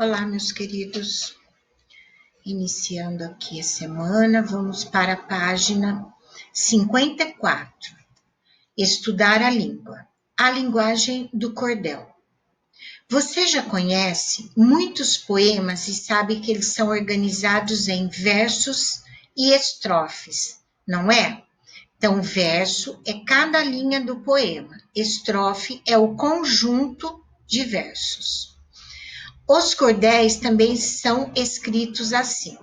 Olá, meus queridos. Iniciando aqui a semana, vamos para a página 54. Estudar a língua. A linguagem do cordel. Você já conhece muitos poemas e sabe que eles são organizados em versos e estrofes, não é? Então, verso é cada linha do poema. Estrofe é o conjunto de versos. Os cordéis também são escritos assim.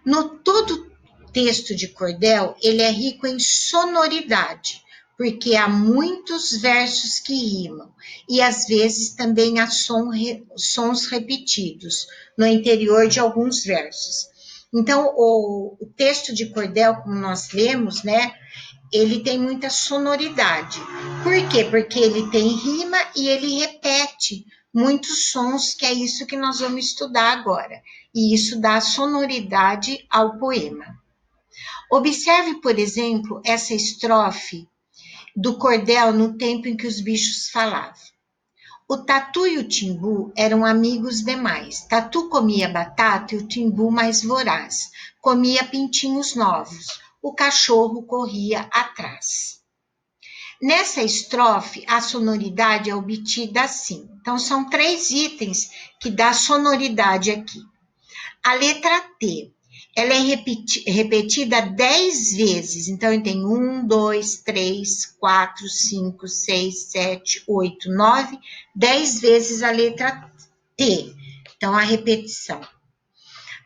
No todo texto de cordel, ele é rico em sonoridade, porque há muitos versos que rimam e às vezes também há sons repetidos no interior de alguns versos. Então, o texto de cordel, como nós lemos, né, ele tem muita sonoridade. Por quê? Porque ele tem rima e ele repete muitos sons, que é isso que nós vamos estudar agora. E isso dá sonoridade ao poema. Observe, por exemplo, essa estrofe do cordel no tempo em que os bichos falavam. O tatu e o timbu eram amigos demais. Tatu comia batata e o timbu mais voraz. Comia pintinhos novos. O cachorro corria atrás. Nessa estrofe, a sonoridade é obtida assim. Então, são 3 itens que dá sonoridade aqui. A letra T, ela é repetida 10 vezes. Então, tem 1, 2, 3, 4, 5, 6, 7, 8, 9, 10 vezes a letra T. Então, a repetição.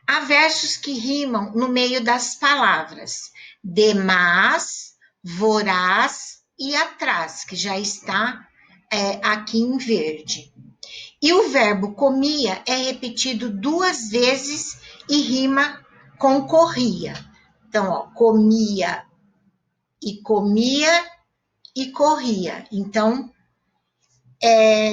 Há versos que rimam no meio das palavras. Demais, voraz e atrás, que já está aqui em verde. E o verbo comia é repetido 2 vezes e rima com corria. Então, ó, comia e corria. Então,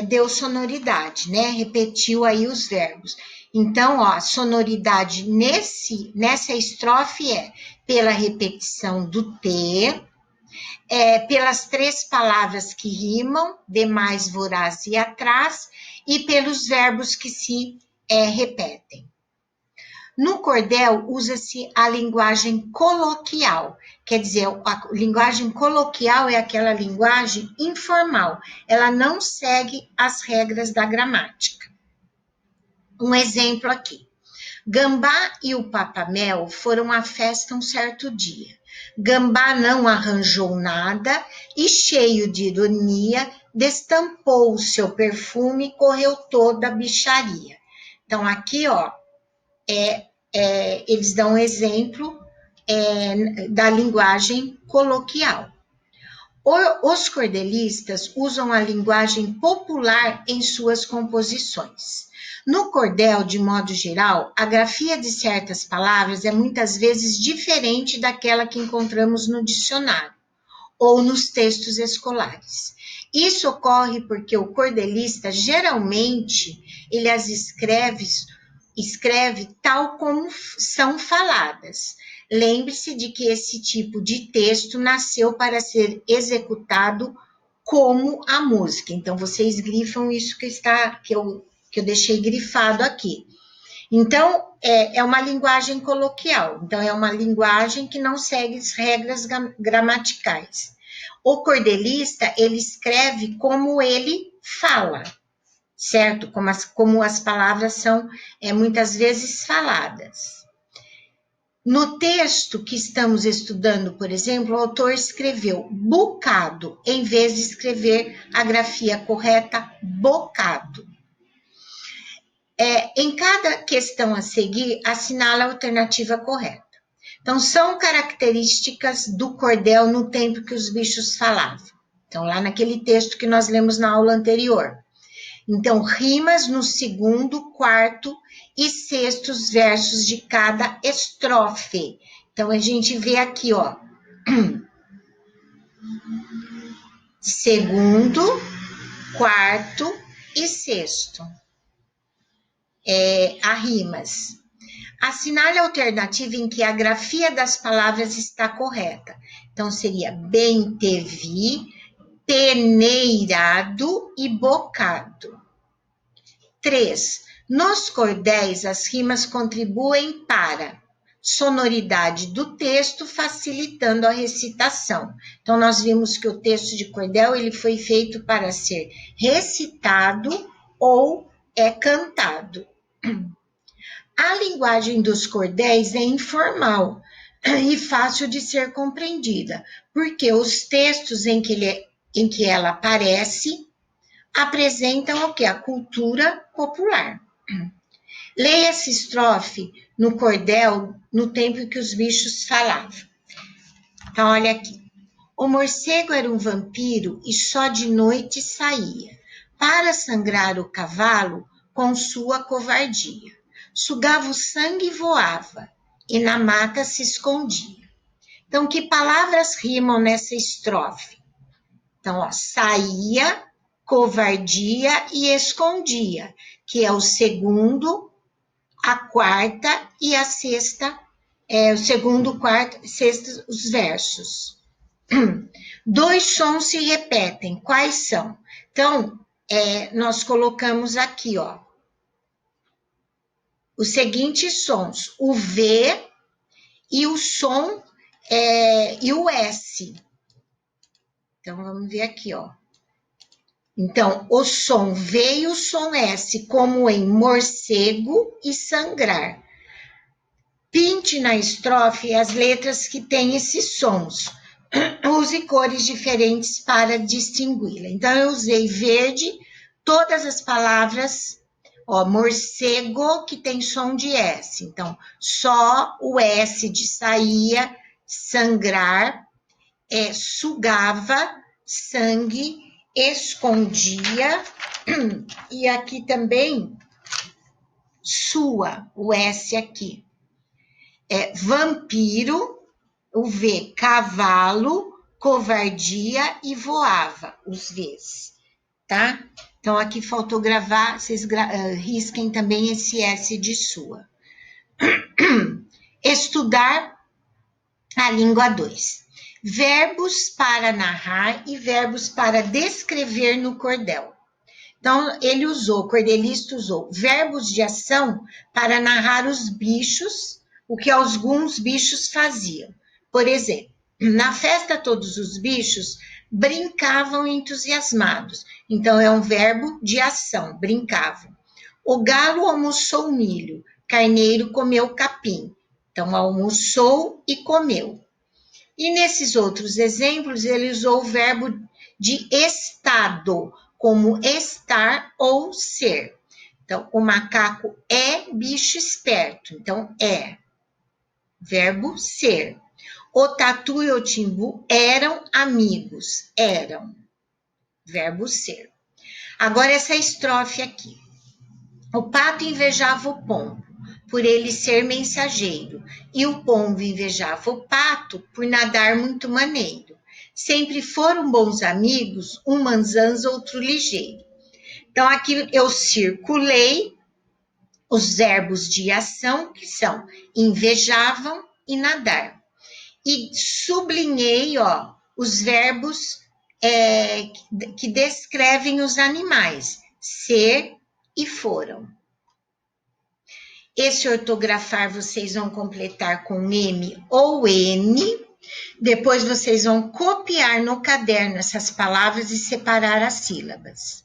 deu sonoridade, né? Repetiu aí os verbos. Então, ó, a sonoridade nessa estrofe é pela repetição do T, pelas 3 palavras que rimam, demais, voraz e atrás, e pelos verbos que se repetem. No cordel, usa-se a linguagem coloquial. Quer dizer, a linguagem coloquial é aquela linguagem informal. Ela não segue as regras da gramática. Um exemplo aqui. Gambá e o Papamel foram à festa um certo dia. Gambá não arranjou nada e, cheio de ironia, destampou o seu perfume e correu toda a bicharia. Então, aqui, ó, eles dão um exemplo da linguagem coloquial. Os cordelistas usam a linguagem popular em suas composições. No cordel, de modo geral, a grafia de certas palavras é muitas vezes diferente daquela que encontramos no dicionário ou nos textos escolares. Isso ocorre porque o cordelista, geralmente, ele as escreve tal como são faladas. Lembre-se de que esse tipo de texto nasceu para ser executado como a música. Então, vocês grifam isso que eu deixei grifado aqui. Então, é uma linguagem coloquial. Então, é uma linguagem que não segue as regras gramaticais. O cordelista, ele escreve como ele fala, certo? Como as palavras são muitas vezes faladas. No texto que estamos estudando, por exemplo, o autor escreveu bocado, em vez de escrever a grafia correta, bocado. Em cada questão a seguir, assinala a alternativa correta. Então, são características do cordel no tempo que os bichos falavam. Então, lá naquele texto que nós lemos na aula anterior. Então, rimas no segundo, quarto e sextos versos de cada estrofe. Então, a gente vê aqui, ó. Segundo, quarto e sexto. Há rimas. Assinale a alternativa em que a grafia das palavras está correta. Então, seria bem te vi, peneirado e bocado. 3. Nos cordéis, as rimas contribuem para sonoridade do texto, facilitando a recitação. Então, nós vimos que o texto de cordel ele foi feito para ser recitado ou cantado. A linguagem dos cordéis é informal e fácil de ser compreendida, porque os textos em que ela aparece apresentam o que? A cultura popular. Leia essa estrofe no cordel no tempo em que os bichos falavam. Então, olha aqui. O morcego era um vampiro e só de noite saía, para sangrar o cavalo com sua covardia. Sugava o sangue e voava, e na mata se escondia. Então, que palavras rimam nessa estrofe? Então, ó, saía, covardia e escondia, que é o segundo, a quarta e a sexta, o segundo, quarto, sexta, os versos. Dois sons se repetem, quais são? Então, nós colocamos aqui, ó, os seguintes sons, o V e o som e o S. Então, vamos ver aqui, ó. Então, o som V e o som S, como em morcego e sangrar. Pinte na estrofe as letras que têm esses sons. Use cores diferentes para distingui-la. Então, eu usei verde, todas as palavras, ó, morcego, que tem som de S. Então, só o S de saía, sangrar, sugava, sangue, escondia, e aqui também, sua, o S aqui. Vampiro, o V, cavalo, covardia e voava, os Vs, tá? Então, aqui faltou gravar, vocês risquem também esse S de sua. Estudar a língua 2. Verbos para narrar e verbos para descrever no cordel. Então, o cordelista usou verbos de ação para narrar os bichos, o que alguns bichos faziam. Por exemplo, na festa todos os bichos brincavam entusiasmados. Então, é um verbo de ação, brincavam. O galo almoçou milho, carneiro comeu capim. Então, almoçou e comeu. E nesses outros exemplos, ele usou o verbo de estado, como estar ou ser. Então, o macaco é bicho esperto. Então, é. Verbo ser. O tatu e o timbu eram amigos. Eram. Verbo ser. Agora, essa estrofe aqui. O pato invejava o pombo, por ele ser mensageiro, e o pombo invejava o pato por nadar muito maneiro. Sempre foram bons amigos, um manzanza, outro ligeiro. Então, aqui eu circulei os verbos de ação, que são invejavam e nadar. E sublinhei, ó, os verbos que descrevem os animais, ser e foram. Esse ortografar vocês vão completar com M ou N. Depois vocês vão copiar no caderno essas palavras e separar as sílabas.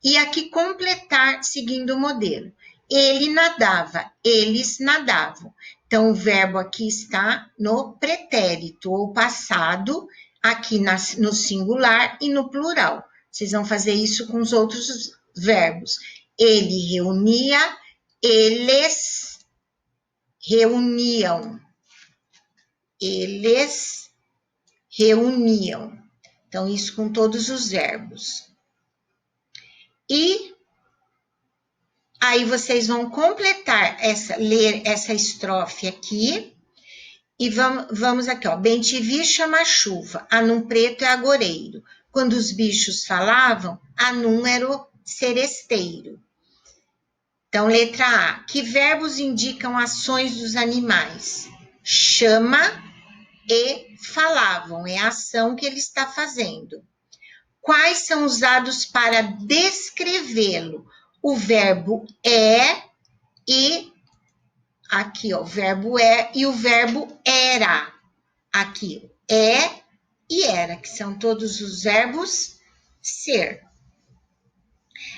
E aqui completar seguindo o modelo. Ele nadava, eles nadavam. Então, o verbo aqui está no pretérito ou passado, aqui no singular e no plural. Vocês vão fazer isso com os outros verbos. Ele reunia, eles reuniam. Eles reuniam. Então, isso com todos os verbos. E aí vocês vão completar ler essa estrofe aqui. E vamos aqui, ó. Bem te vi chama chuva, anum preto é agoreiro. Quando os bichos falavam, anum era o seresteiro. Então, letra A. Que verbos indicam ações dos animais? Chama e falavam. É a ação que ele está fazendo. Quais são usados para descrevê-lo? o verbo é e aqui, ó, o verbo é e o verbo era. Aqui, é e era, que são todos os verbos ser.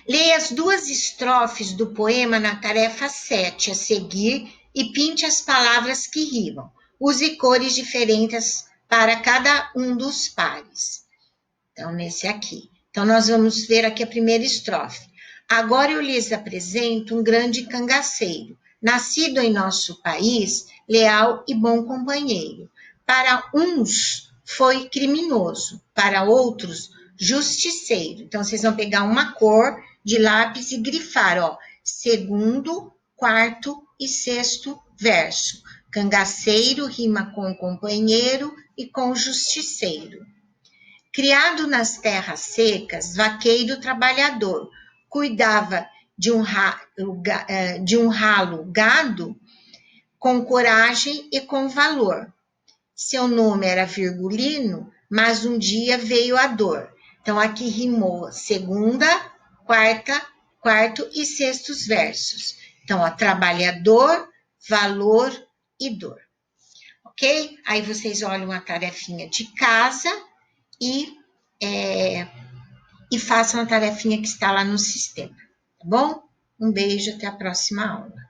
Leia as 2 estrofes do poema na tarefa 7 a seguir e pinte as palavras que rimam. Use cores diferentes para cada um dos pares. Então, nesse aqui. Então, nós vamos ver aqui a primeira estrofe. Agora eu lhes apresento um grande cangaceiro, nascido em nosso país, leal e bom companheiro. Para uns foi criminoso, para outros justiceiro. Então, vocês vão pegar uma cor de lápis e grifar, ó, 2º, 4º e 6º verso. Cangaceiro rima com companheiro e com justiceiro. Criado nas terras secas, vaqueiro trabalhador, cuidava de um ralo gado com coragem e com valor. Seu nome era Virgulino, mas um dia veio a dor. Então, aqui rimou 2ª, 4ª, 4º e 6º versos. Então, ó, trabalhador, valor e dor. Ok? Aí vocês olham a tarefinha de casa e façam a tarefinha que está lá no sistema, tá bom? Um beijo, até a próxima aula.